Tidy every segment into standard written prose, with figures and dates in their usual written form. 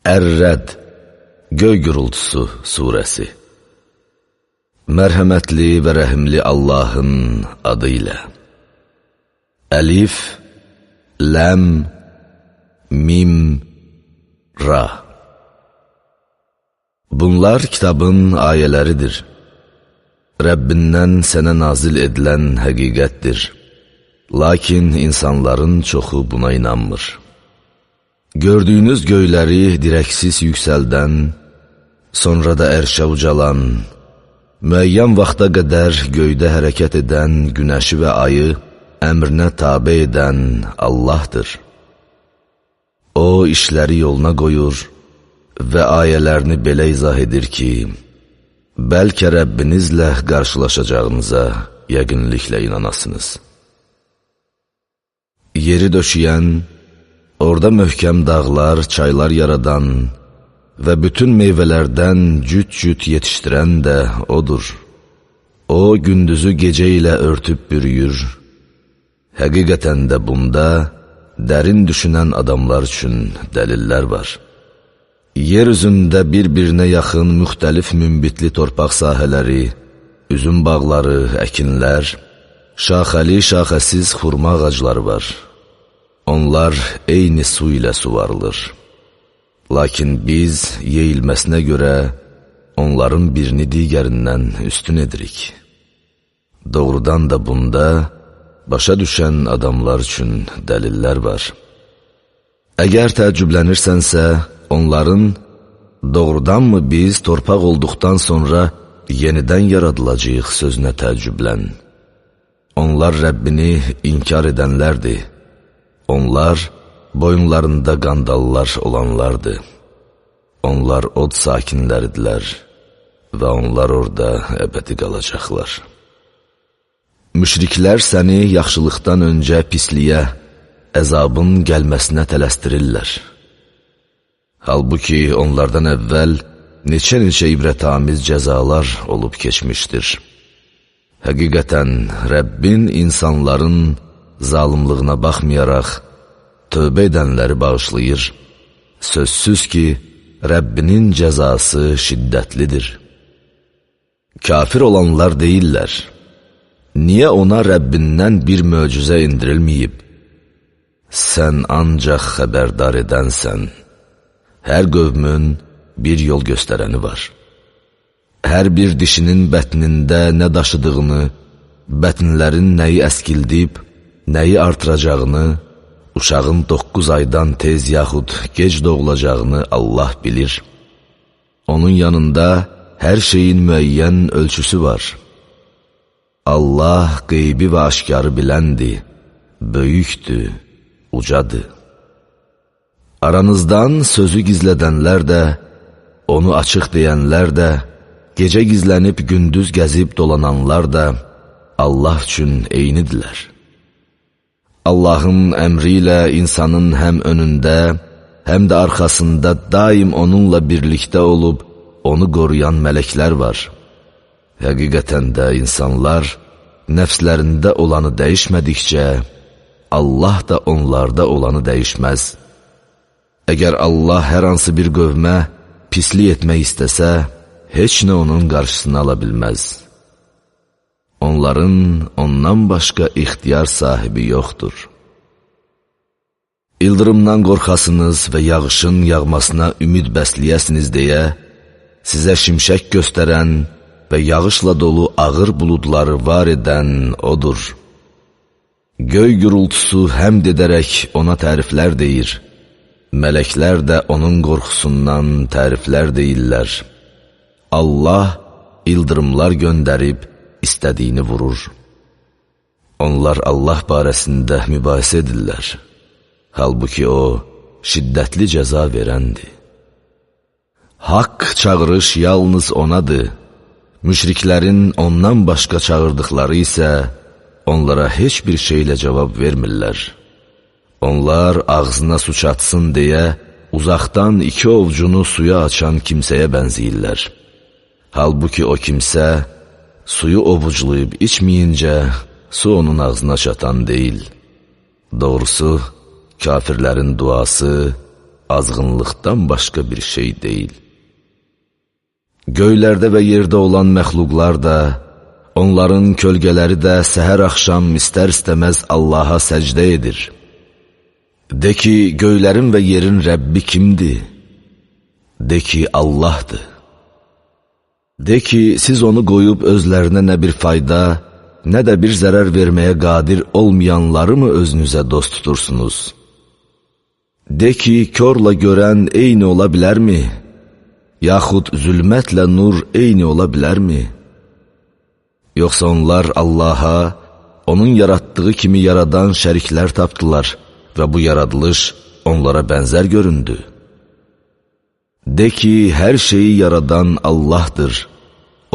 Ər-Rəd, Göy Gürültüsü surəsi. Mərhəmətli və rəhimli Allahın adı ilə. Əlif, Ləm, Mim, Ra. Bunlar kitabın ayələridir. Rəbbindən sənə nazil edilən həqiqətdir. Lakin insanların çoxu buna inanmır. Gördüyünüz göyləri dirəksiz yüksəldən, sonra da ərşə ucalan, müəyyən vaxta qədər göydə hərəkət edən günəşi və ayı əmrinə tabe edən Allahdır. O, işləri yoluna qoyur və ayələrini belə izah edir ki, bəlkə Rəbbinizlə qarşılaşacağınıza yəqinliklə inanasınız. Yeri döşəyən, orada möhkəm dağlar, çaylar yaradan və bütün meyvələrdən cüt-cüt yetişdirən də O'dur. O, gündüzü gecə ilə örtüb bürüyür. Həqiqətən də bunda dərin düşünən adamlar üçün dəlillər var. Yer üzündə bir-birinə yaxın müxtəlif münbitli torpaq sahələri, üzüm bağları, əkinlər, şaxəli, şaxəsiz xurma ağacları var. Onlar eyni su ilə suvarılır. Lakin biz yeyilməsinə görə onların birini digərindən üstün edirik. Doğrudan da bunda başa düşən adamlar üçün dəlillər var. Əgər təəccüblənirsənsə, onların doğrudanmı biz torpaq olduqdan sonra yenidən yaradılacağıq sözünə təəccüblən. Onlar Rəbbini inkar edənlərdir. Onlar boyunlarında qandallar olanlardır. Onlar od sakinləridirlər və onlar orada əbədi qalacaqlar. Müşriklər səni yaxşılıqdan öncə pisliyə, əzabın gəlməsinə tələstirirlər. Halbuki onlardan əvvəl neçə-neçə ibrətamiz cəzalar olub keçmişdir. Həqiqətən Rəbbin insanların zalımlığına baxmayaraq, tövbə edənləri bağışlayır. Sözsüz ki, Rəbbinin cəzası şiddətlidir. Kafir olanlar deyirlər, niyə ona Rəbbindən bir möcüzə indirilməyib? Sən ancaq xəbərdar edənsən. Hər qövmün bir yol göstərəni var. Hər bir dişinin bətnində nə daşıdığını, bətnlərin nəyi əskildib, nəyi artıracağını, uşağın 9 aydan tez yaxud gec doğulacağını Allah bilir. Onun yanında hər şeyin müəyyən ölçüsü var. Allah qeybi və aşkarı biləndir, böyükdür, ucadır. Aranızdan sözü gizlədənlər də, onu açıq deyənlər də, gecə gizlənib gündüz gəzib dolananlar da Allah üçün eynidirlər. Allahın əmri ilə insanın həm önündə, həm də arxasında daim onunla birlikdə olub, onu qoruyan mələklər var. Həqiqətən də insanlar nəfslərində olanı dəyişmədikcə, Allah da onlarda olanı dəyişməz. Əgər Allah hər hansı bir qövmə pislik etmək istəsə, heç nə onun qarşısını ala bilməz. Onların ondan başqa ixtiyar sahibi yoxdur. İldırımdan qorxasınız və yağışın yağmasına ümid bəsləyəsiniz deyə, sizə şimşək göstərən və yağışla dolu ağır buludları var edən O'dur. Göy gürültüsü həmd edərək ona təriflər deyir. Mələklər də onun qorxusundan təriflər deyirlər. Allah ildırımlar göndərib, istədiyini vurur. Onlar Allah barəsində mübahisə edirlər. Halbuki O, şiddətli cəza verəndir. Haqq çağırış yalnız O'nadır. Müşriklərin ondan başqa çağırdıqları isə onlara heç bir şeylə cavab vermirlər. Onlar ağzına su çatsın deyə uzaqdan 2 ovcunu suya açan kimsəyə bənziyirlər. Halbuki o kimsə suyu ovuclayıb içməyincə su onun ağzına çatan deyil. Doğrusu, kafirlərin duası azğınlıqdan başqa bir şey deyil. Göylərdə və yerdə olan məxluqlar da, onların kölgələri də səhər axşam istər-istəməz Allaha səcdə edir. De ki, göylərin və yerin Rəbbi kimdir? De ki, Allahdır. De ki, siz onu qoyub özlərinə nə bir fayda, nə də bir zərər verməyə qadir olmayanları mı özünüzə dost tutursunuz? De ki, körlə görən eyni ola bilərmi? Yaxud zülmətlə nur eyni ola bilərmi? Yoxsa onlar Allaha, onun yaratdığı kimi yaradan şəriklər tapdılar və bu yaradılış onlara bənzər göründü. De ki, hər şeyi yaradan Allahdır,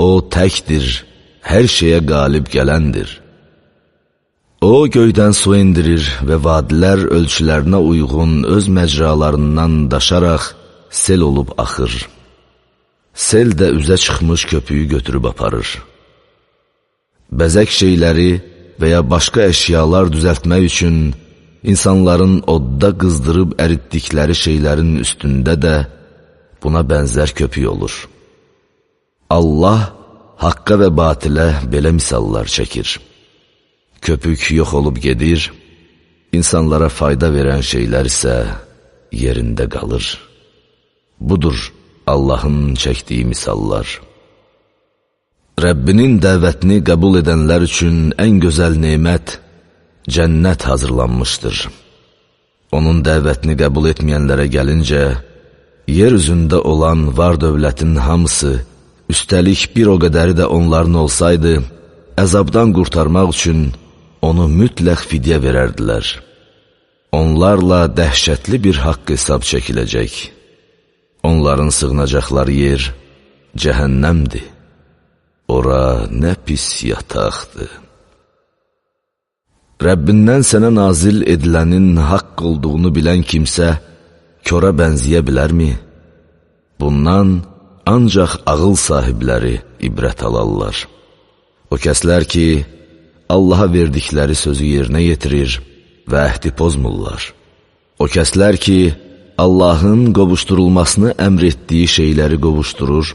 O təkdir, hər şeyə qalib gələndir. O göydən su indirir və vadilər ölçülərinə uyğun öz məcralarından daşaraq sel olub axır. Sel də üzə çıxmış köpüyü götürüb aparır. Bəzək şeyləri və ya başqa əşyalar düzəltmək üçün insanların odda qızdırıb əritdikləri şeylərin üstündə də buna bənzər köpük olur. Allah haqqa və batilə belə misallar çəkir. Köpük yox olub gedir, insanlara fayda verən şeylər isə yerində qalır. Budur Allahın çəkdiyi misallar. Rəbbinin dəvətini qəbul edənlər üçün ən gözəl nemət cənnət hazırlanmışdır. Onun dəvətini qəbul etməyənlərə gəlincə, yer üzündə olan var dövlətin hamısı, üstəlik bir o qədəri də onların olsaydı, əzabdan qurtarmaq üçün onu mütləq fidyə verərdilər. Onlarla dəhşətli bir haqq hesab çəkiləcək. Onların sığınacaqları yer cəhənnəmdir. Ora nə pis yataqdır. Rəbbindən sənə nazil edilənin haqq olduğunu bilən kimsə kora bənziyə bilərmi? Bundan ancaq ağıl sahibləri ibrət alarlar. O kəslər ki, Allaha verdikləri sözü yerinə yetirir və əhdi pozmurlar. O kəslər ki, Allahın qovuşdurulmasını əmr etdiyi şeyləri qovuşdurur,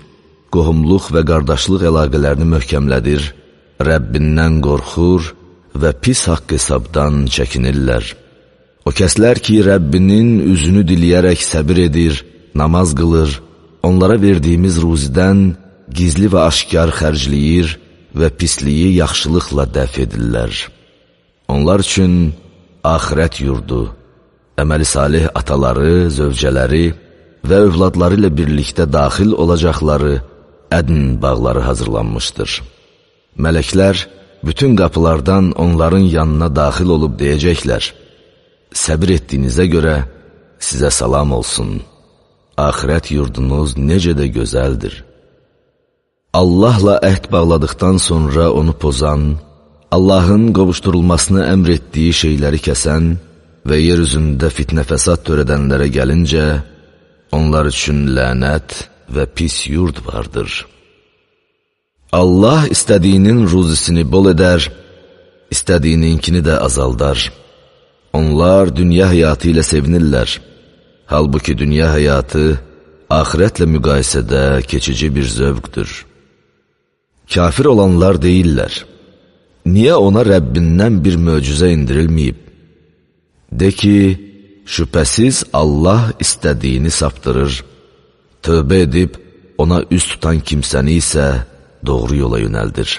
qohumluq və qardaşlıq əlaqələrini möhkəmlədir, Rəbbindən qorxur və pis haqq hesabdan çəkinirlər. O kəslər ki, Rəbbinin üzünü diləyərək səbir edir, namaz qılır, onlara verdiyimiz ruzidən gizli və aşkar xərcləyir və pisliyi yaxşılıqla dəf edirlər. Onlar üçün axirət yurdu, əməli salih ataları, zövcələri və övladları ilə birlikdə daxil olacaqları ədn bağları hazırlanmışdır. Mələklər bütün qapılardan onların yanına daxil olub deyəcəklər: səbir etdiyinizə görə sizə salam olsun. Axirət yurdunuz necə də gözəldir. Allahla əhd bağladıqdan sonra onu pozan, Allahın qovuşdurulmasını əmr etdiyi şeyləri kəsən və yer üzündə fitnə fəsad törədənlərə gəlincə, onlar üçün lənət və pis yurd vardır. Allah istədiyinin ruzisini bol edər, istədiyininkini də azaldar. Onlar dünya həyatı ilə sevinirlər. Halbuki dünya həyatı axirətlə müqayisədə keçici bir zövqdür. Kafir olanlar deyirlər: niyə ona Rəbbindən bir möcüzə indirilməyib? De ki, şübhəsiz Allah istədiyini saptırır, tövbə edib ona üz tutan kimsəni isə doğru yola yönəldir.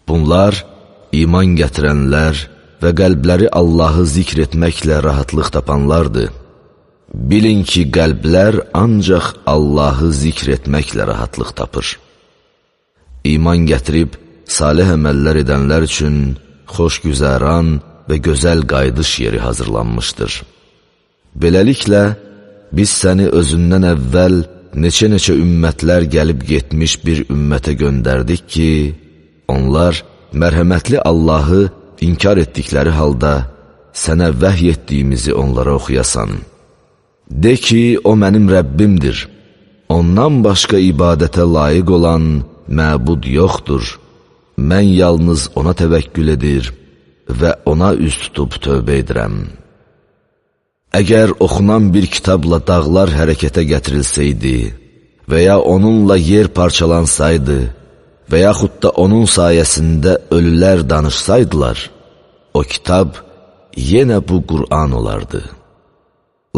Bunlar iman gətirənlər və qəlbləri Allahı zikr etməklə rahatlıq tapanlardır. Bilin ki, qəlblər ancaq Allahı zikr etməklə rahatlıq tapır. İman gətirib salih əməllər edənlər üçün xoşgüzəran və gözəl qayıdış yeri hazırlanmışdır. Beləliklə, biz səni özündən əvvəl neçə-neçə ümmətlər gəlib getmiş bir ümmətə göndərdik ki, onlar mərhəmətli Allahı inkar etdikləri halda sənə vəhy etdiyimizi onlara oxuyasan. De ki, o mənim Rəbbimdir. Ondan başqa ibadətə layiq olan məbud yoxdur. Mən yalnız ona təvəkkül edir və ona üz tutub tövbə edirəm. Əgər oxunan bir kitabla dağlar hərəkətə gətirilsəydi və ya onunla yer parçalansaydı və yaxud da onun sayəsində ölülər danışsaydılar, o kitab yenə bu Qur'an olardı.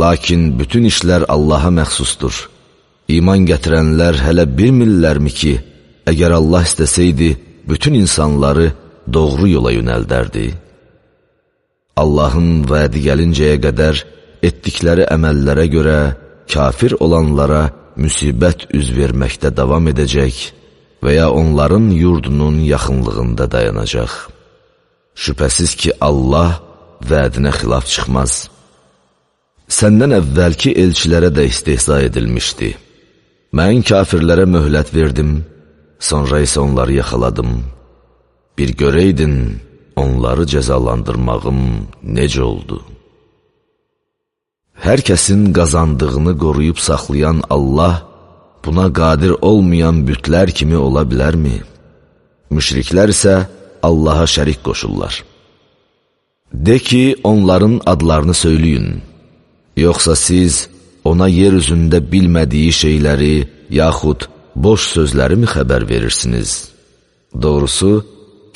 Lakin bütün işlər Allaha məxsusdur. İman gətirənlər hələ bilmirlərmi ki, əgər Allah istəsəydi, bütün insanları doğru yola yönəldərdi. Allahın vədi gəlincəyə qədər etdikləri əməllərə görə kafir olanlara müsibət üz verməkdə davam edəcək və ya onların yurdunun yaxınlığında dayanacaq. Şübhəsiz ki, Allah vədinə xilaf çıxmaz. Səndən əvvəlki elçilərə də istehza edilmişdi. Mən kafirlərə möhlət verdim, sonra isə onları yaxaladım. Bir görəydin, onları cəzalandırmağım necə oldu? Hər kəsin qazandığını qoruyub saxlayan Allah, buna qadir olmayan bütlər kimi ola bilərmi? Müşriklər isə Allaha şərik qoşurlar. De ki, onların adlarını söyləyin. Yoxsa siz ona yer üzündə bilmədiyi şeyləri, yaxud boş sözləri mi xəbər verirsiniz? Doğrusu,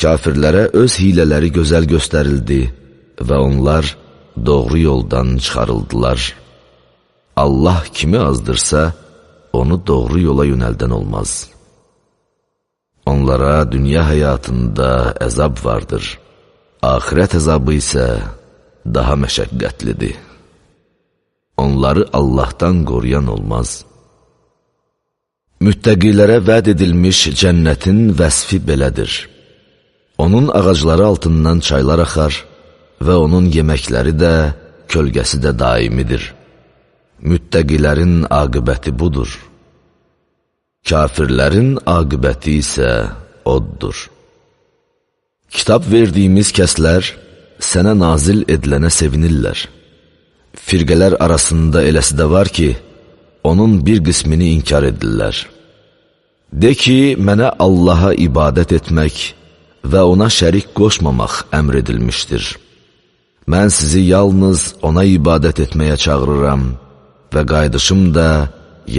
kafirlərə öz hilələri gözəl göstərildi və onlar doğru yoldan çıxarıldılar. Allah kimi azdırsa, onu doğru yola yönəldən olmaz. Onlara dünya həyatında əzab vardır. Axirət əzabı isə daha məşəqqətlidir. Onları Allahdan qoruyan olmaz. Müttəqilərə vəd edilmiş cənnətin vəsfi belədir. Onun ağacları altından çaylar axar və onun yeməkləri də, kölgəsi də daimidir. Müttəqilərin aqibəti budur. Kafirlərin aqibəti isə oddur. Kitab verdiyimiz kəslər sənə nazil edilənə sevinirlər. Firqələr arasında eləsi də var ki, onun bir qismini inkar edirlər. De ki, mənə Allaha ibadət etmək və ona şərik qoşmamaq əmr edilmişdir. Mən sizi yalnız ona ibadət etməyə çağırıram və qayıdışım da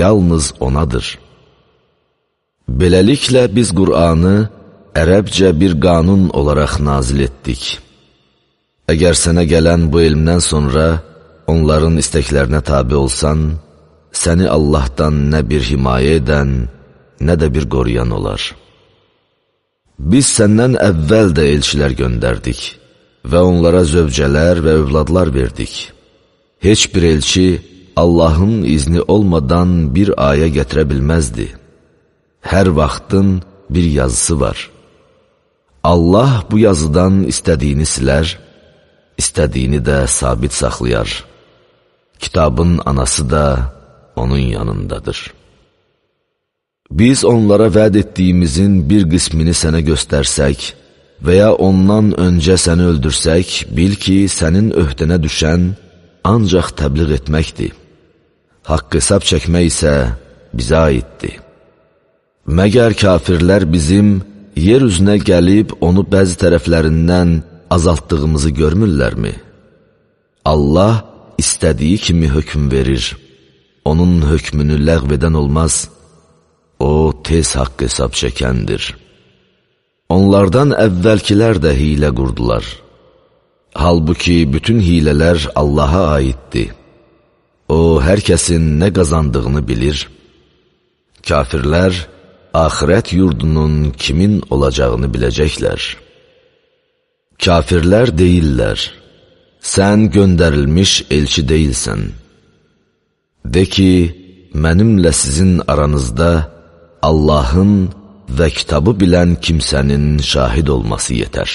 yalnız onadır. Beləliklə biz Qur'anı ərəbcə bir qanun olaraq nazil etdik. Əgər sənə gələn bu elmdən sonra onların istəklərinə tabi olsan, səni Allahdan nə bir himayə edən, nə də bir qoruyan olar. Biz səndən əvvəl də elçilər göndərdik və onlara zövcələr və övladlar verdik. Heç bir elçi Allahın izni olmadan bir ayə gətirə bilməzdi. Hər vaxtın bir yazısı var. Allah bu yazıdan istədiyini silər, istədiyini də sabit saxlayar. Kitabın anası da onun yanındadır. Biz onlara vəd etdiyimizin bir qismini sənə göstərsək və ya ondan öncə səni öldürsək, bil ki, sənin öhdənə düşən ancaq təbliğ etməkdir. Haqq hesab çəkmək isə bizə aiddir. Məgər kafirlər bizim yer üzünə gəlib onu bəzi tərəflərindən azaltdığımızı görmürlərmi? Allah istədiyi kimi hökm verir. Onun hökmünü ləğv edən olmaz. O tez haqq hesab çəkəndir. Onlardan əvvəlkilər də hilə qurdular. Halbuki bütün hilələr Allaha aiddir. O, hər kəsin nə qazandığını bilir. Kafirlər, axirət yurdunun kimin olacağını biləcəklər. Kafirlər deyirlər, sən göndərilmiş elçi deyilsən. De ki, mənimlə sizin aranızda Allahın və kitabı bilən kimsənin şahid olması yetər.